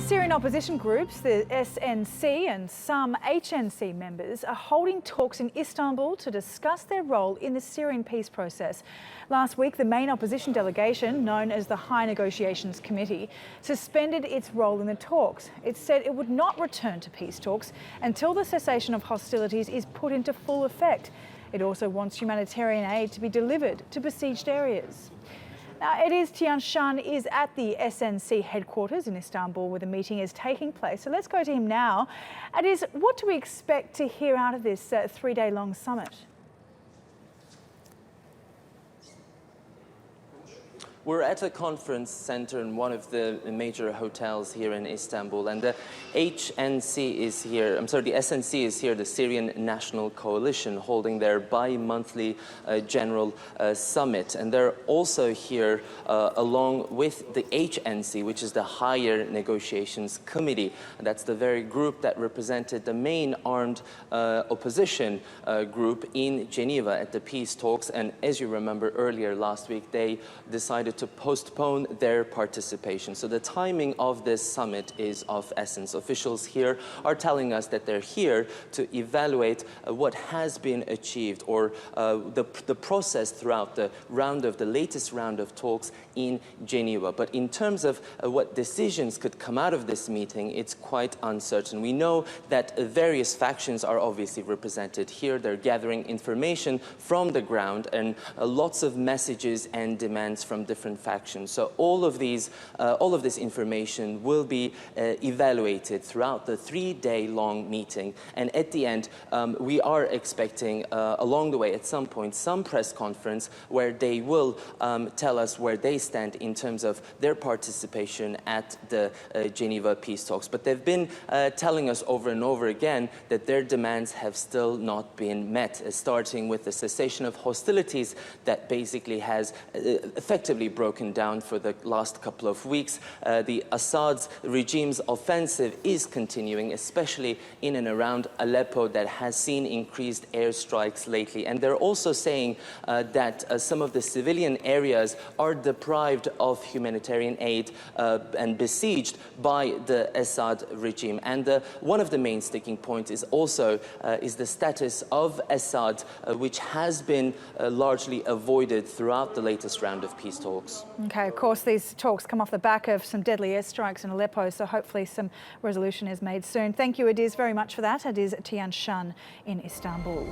Syrian opposition groups, the SNC and some HNC members are holding talks in Istanbul to discuss their role in the Syrian peace process. Last week, the main opposition delegation, known as the High Negotiations Committee, suspended its role in the talks. It said it would not return to peace talks until the cessation of hostilities is put into full effect. It also wants humanitarian aid to be delivered to besieged areas. Now, Ediz Tiyansan is at the SNC headquarters in Istanbul where the meeting is taking place. So let's go to him now. Ediz, what do we expect to hear out of this three-day-long summit? We're at a conference centre in one of the major hotels here in Istanbul, and the HNC is here, the SNC is here, the Syrian National Coalition, holding their bi-monthly general summit. And they're also here along with the HNC, which is the Higher Negotiations Committee. And that's the very group that represented the main armed opposition group in Geneva at the peace talks. And as you remember earlier last week, they decided to postpone their participation. So the timing of this summit is of essence. Officials here are telling us that they're here to evaluate what has been achieved, or the process throughout the latest round of talks in Geneva. But in terms of what decisions could come out of this meeting, it's quite uncertain. We know that various factions are obviously represented here. They're gathering information from the ground and lots of messages and demands from different factions. So all of this information will be evaluated throughout the three-day-long meeting. And at the end, we are expecting along the way at some point some press conference where they will tell us where they stand in terms of their participation at the Geneva peace talks. But they've been telling us over and over again that their demands have still not been met, starting with the cessation of hostilities that basically has effectively broken down for the last couple of weeks. The Assad's regime's offensive is continuing, especially in and around Aleppo, that has seen increased airstrikes lately. And they're also saying that some of the civilian areas are deprived of humanitarian aid and besieged by the Assad regime. And one of the main sticking points is also the status of Assad, which has been largely avoided throughout the latest round of peace talks. Okay, of course, these talks come off the back of some deadly airstrikes in Aleppo, so hopefully some resolution is made soon. Thank you, Ediz, very much for that. Ediz Tiyansan in Istanbul.